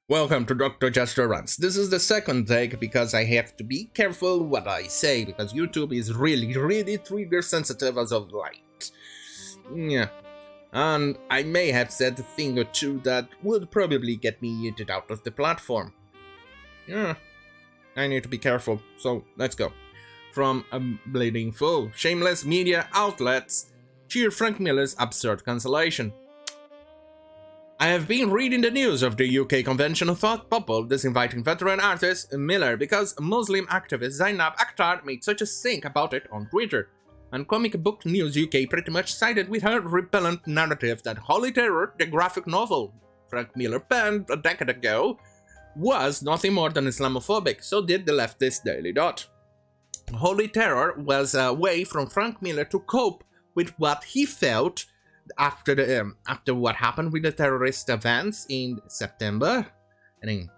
Welcome to Dr. Jester Rants. This is the second take because I have to be careful what I say because YouTube is really trigger sensitive as of late. Yeah. And I may have said a thing or two that would probably get me yeeted out of the platform. Yeah. I need to be careful, so let's go. From a bleeding fool, shameless media outlets cheer Frank Miller's absurd cancellation. I have been reading the news of the UK convention of thought bubble disinviting veteran artist Miller because Muslim activist Zainab Akhtar made such a stink about it on Twitter. And Comic Book News UK pretty much sided with her repellent narrative that Holy Terror, the graphic novel Frank Miller penned a decade ago, was nothing more than Islamophobic, so did the leftist Daily Dot. Holy Terror was a way from Frank Miller to cope with what he felt after what happened with the terrorist events in September, I think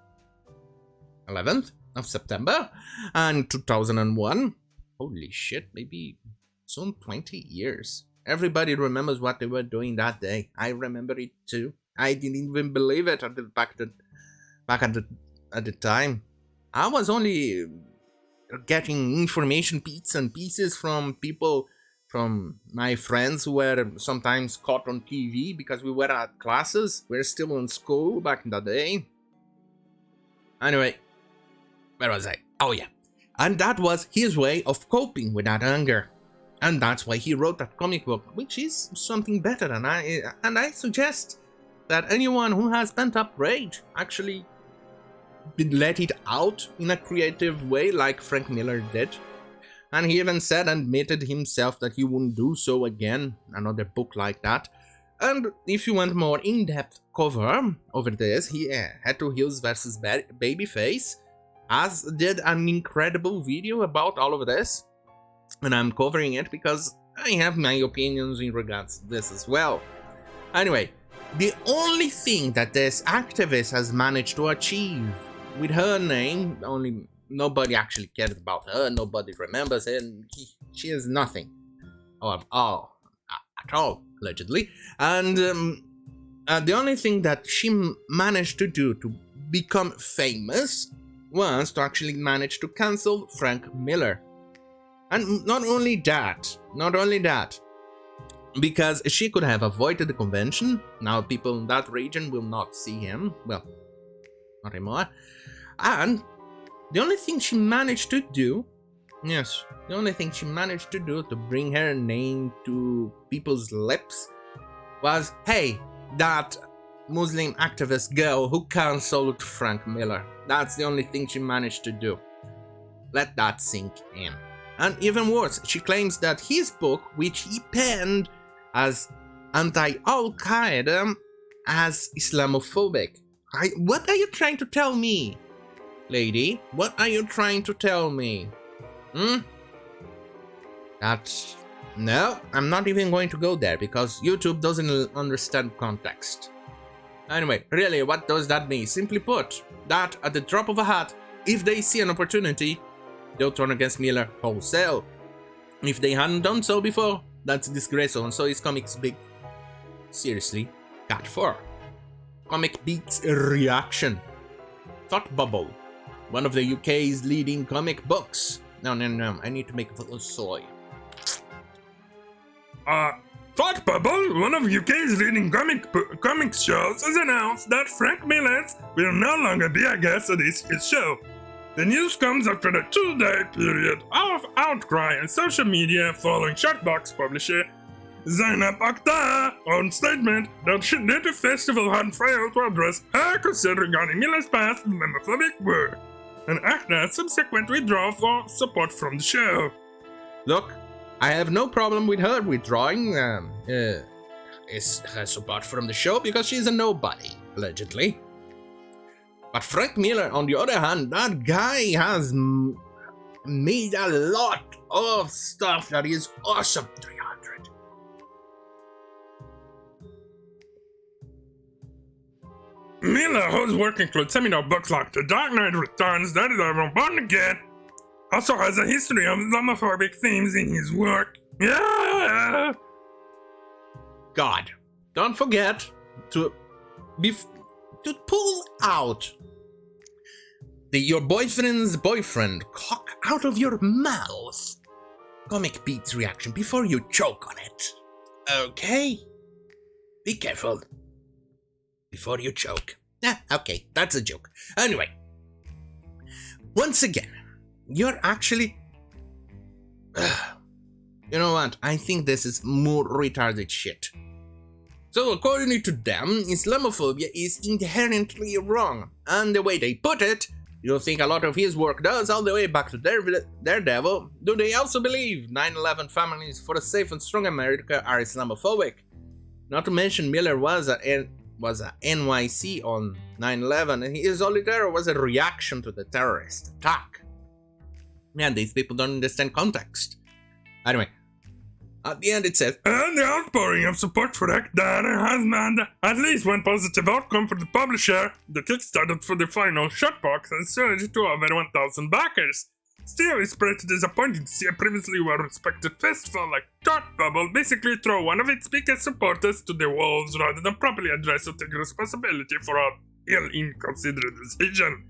11th of September, and 2001. Holy shit, maybe soon 20 years. Everybody remembers what they were doing that day. I remember it too. I didn't even believe it back at the time. I was only getting information bits and pieces from people, from my friends who were sometimes caught on TV because we were at classes. We were still in school back in the day. Anyway, where was I? Oh yeah. And that was his way of coping with that anger. And that's why he wrote that comic book, which is something better than I suggest that anyone who has pent-up rage actually let it out in a creative way like Frank Miller did. And he even admitted himself that he wouldn't do so again, another book like that. And if you want more in-depth cover over this, he had to Hills vs. Babyface, as did an incredible video about all of this. And I'm covering it because I have my opinions in regards to this as well. Anyway, the only thing that this activist has managed to achieve with her name, nobody actually cared about her, nobody remembers her, and she is nothing at all, allegedly. And the only thing that she managed to do to become famous was to actually manage to cancel Frank Miller. And not only that, because she could have avoided the convention. Now people in that region will not see him, well, not anymore. And the only thing she managed to do, to bring her name to people's lips was, hey, that Muslim activist girl who cancelled Frank Miller. That's the only thing she managed to do. Let that sink in. And even worse, she claims that his book, which he penned as anti-Al-Qaeda, as Islamophobic. What are you trying to tell me? Lady, what are you trying to tell me? No, I'm not even going to go there because YouTube doesn't understand context. Anyway, really, what does that mean? Simply put, that at the drop of a hat, if they see an opportunity, they'll turn against Miller wholesale. If they hadn't done so before, that's disgraceful, and so is Comics Big. Seriously, Cat 4. Comic Beat's reaction. Thought Bubble. One of the UK's leading comic books. No, I need to make a little soy. Thought Bubble, one of UK's leading comics shows, has announced that Frank Miller will no longer be a guest at his show. The news comes after the 2-day period of outcry on social media following Shortbox publisher Zainab Akhtar on statement that the festival had failed to address her concern regarding Miller's past Islamophobic work, and Akhtar's subsequent withdrawal for support from the show. Look, I have no problem with her withdrawing her support from the show because she's a nobody, allegedly. But Frank Miller, on the other hand, that guy has made a lot of stuff that is awesome. 300. Miller, whose work includes seminal books like The Dark Knight Returns, That Is Everyone Born Again, also has a history of Islamophobic themes in his work. Yeah. God, don't forget to to pull out your boyfriend's boyfriend cock out of your mouth. Comic Pete's reaction before you choke on it. Okay? Be careful. Before you choke. Okay, that's a joke. Anyway. Once again, you're actually... you know what? I think this is more retarded shit. So according to them, Islamophobia is inherently wrong. And the way they put it, you think a lot of his work does all the way back to Daredevil. Do they also believe 9/11 families for a safe and strong America are Islamophobic? Not to mention Miller was a NYC on 9/11 and his Holy Terror was a reaction to the terrorist attack. Man, these people don't understand context. Anyway, at the end it says, and the outpouring of support for Akhtar has meant at least one positive outcome for the publisher. The Kickstarter for the final shotbox has surged to over 1,000 backers. Still, it's pretty disappointing to see a previously well-respected festival like Thought Bubble basically throw one of its biggest supporters to the wolves rather than properly address or take responsibility for a ill-considered decision.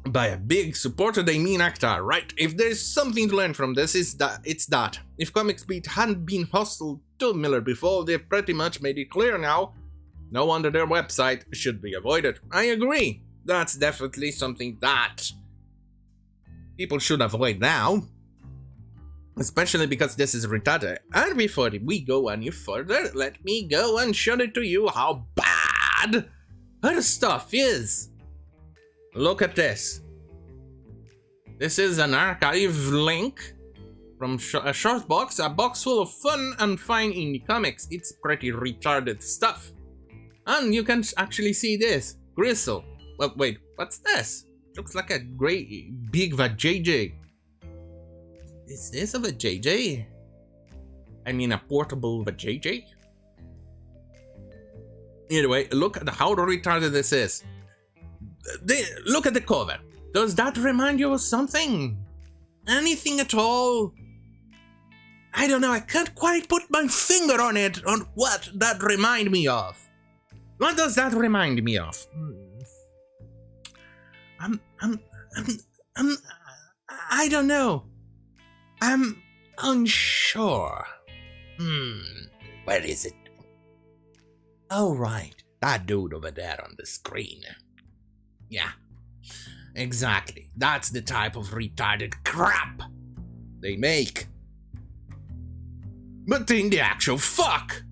By a big supporter, they mean Akhtar, right? If there's something to learn from this, it's that. If Comics Beat hadn't been hostile to Miller before, they've pretty much made it clear now. No wonder their website should be avoided. I agree. That's definitely something that people should avoid now. Especially because this is retarded. And before we go any further, let me go and show it to you how bad her stuff is. Look at this. This is an archive link from a short box, a box full of fun and fine indie comics. It's pretty retarded stuff. And you can actually see this. Gristle. Well, wait, what's this? Looks like a great big vajayjay. Is this a vajayjay? I mean a portable vajayjay? Anyway, look at how retarded this is. Look at the cover. Does that remind you of something? Anything at all? I don't know, I can't quite put my finger on it, on what that remind me of. What does that remind me of? I don't know. I'm unsure. Where is it? Oh, right. That dude over there on the screen. Yeah, exactly. That's the type of retarded crap they make. But in the actual fuck.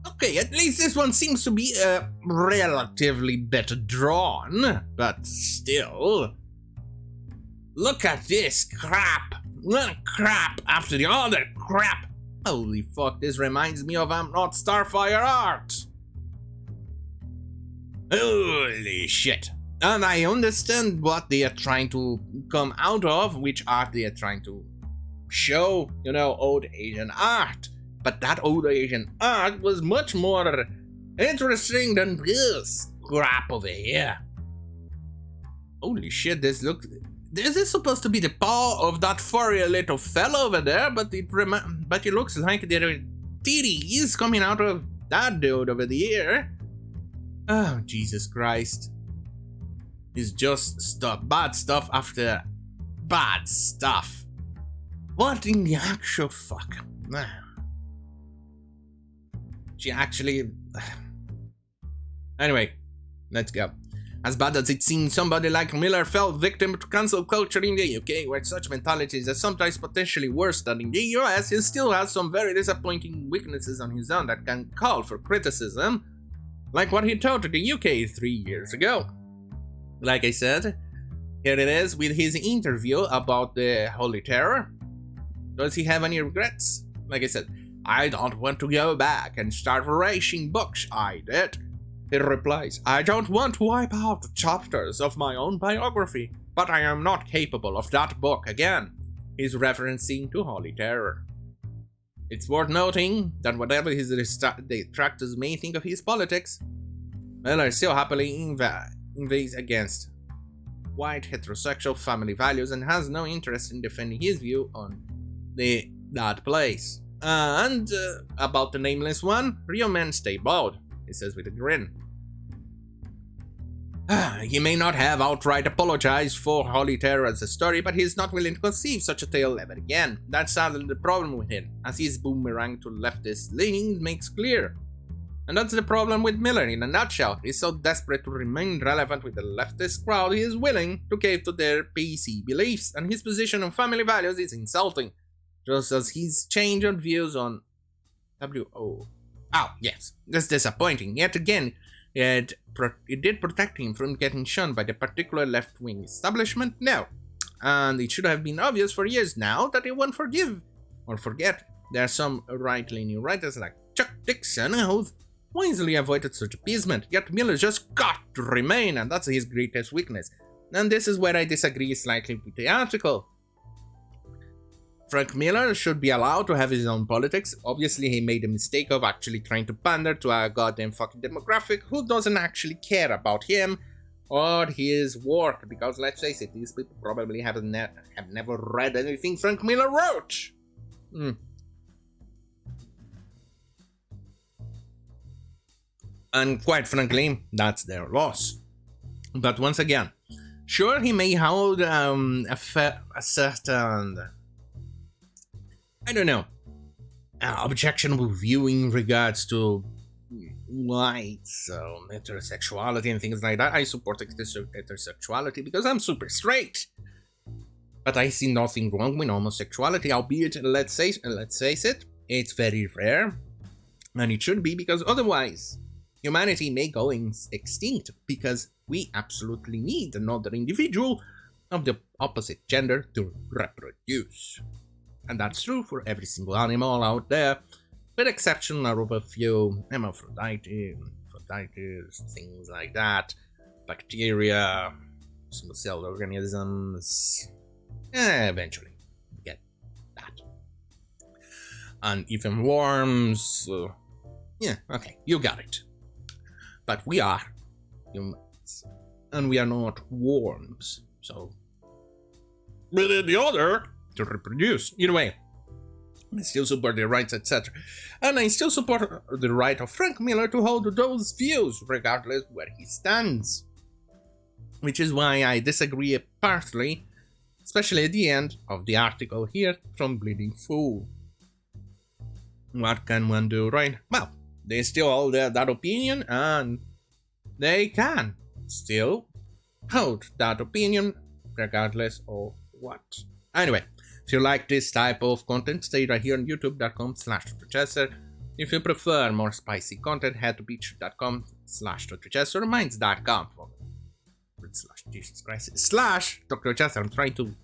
Okay, at least this one seems to be relatively better drawn, but still. Look at this crap. One crap after the other crap. Holy fuck, this reminds me of I'm Not Starfire art. Holy shit. And I understand what they are trying to come out of, which art they are trying to show, you know, old Asian art. But that old Asian art was much more interesting than this crap over here. Holy shit, this looks... This is supposed to be the paw of that furry little fellow over there, but it looks like there are titties coming out of that dude over here. Oh, Jesus Christ. It's just stuff, bad stuff after bad stuff. What in the actual fuck? She actually... Anyway, let's go. As bad as it seems, somebody like Miller fell victim to cancel culture in the UK, where such mentalities are sometimes potentially worse than in the US, he still has some very disappointing weaknesses on his own that can call for criticism. Like what he told to the UK 3 years ago. Like I said, here it is with his interview about the Holy Terror. Does he have any regrets? Like I said, I don't want to go back and start racing books I did. He replies, I don't want to wipe out the chapters of my own biography, but I am not capable of that book again. He's referencing to Holy Terror. It's worth noting that whatever his detractors may think of his politics, Miller still happily invades against white heterosexual family values and has no interest in defending his view on that place. And about the nameless one, real men stay bald. he says with a grin. He may not have outright apologized for Holy Terror as a story, but he is not willing to conceive such a tale ever again. That's sadly the problem with him, as his boomerang to leftist leaning makes clear. And that's the problem with Miller in a nutshell. He's so desperate to remain relevant with the leftist crowd, he is willing to cave to their PC beliefs, and his position on family values is insulting, just as his change of views on WO. Oh, yes, that's disappointing. Yet again, it did protect him from getting shunned by the particular left-wing establishment? No. And it should have been obvious for years now that he won't forgive or forget. There are some right-leaning writers like Chuck Dixon who wisely avoided such appeasement, yet Miller just got to remain, and that's his greatest weakness. And this is where I disagree slightly with the article. Frank Miller should be allowed to have his own politics. Obviously, he made the mistake of actually trying to pander to a goddamn fucking demographic who doesn't actually care about him or his work, because let's face it, these people probably have never read anything Frank Miller wrote. And quite frankly, that's their loss. But once again, sure, he may hold a certain, I don't know, objectionable view in regards to whites, heterosexuality and things like that. I support heterosexuality because I'm super straight. But I see nothing wrong with homosexuality, albeit, let's face it, it's very rare. And it should be, because otherwise, humanity may go extinct, because we absolutely need another individual of the opposite gender to reproduce. And that's true for every single animal out there, with exception of a few hermaphrodites, things like that, bacteria, single-celled organisms. Eventually, get that. And even worms. Yeah, okay, you got it. But we are humans, and we are not worms, so. But in the other, to reproduce. Either way, I still support their rights, etc. And I still support the right of Frank Miller to hold those views, regardless where he stands. Which is why I disagree partly, especially at the end of the article here from Bleeding Fool. What can one do, right? Well, they still hold that opinion, and they can still hold that opinion, regardless of what. Anyway, if you like this type of content, stay right here on youtube.com/Jester. If you prefer more spicy content, head to patreon.com/Jester or minds.com /Jesus Christ /Dr. Jester. I'm trying to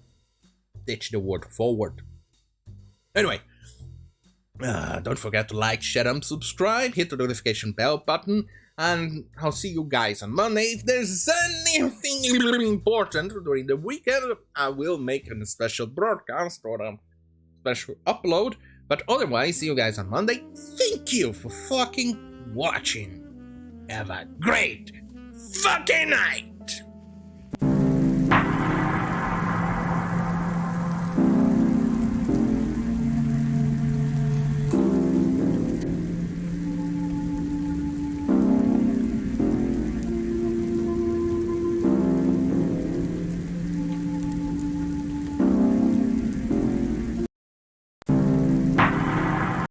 ditch the word forward. Anyway, don't forget to like, share, and subscribe. Hit the notification bell button. And I'll see you guys on Monday. If there's anything important during the weekend, I will make a special broadcast or a special upload. But otherwise, see you guys on Monday. Thank you for fucking watching. Have a great fucking night.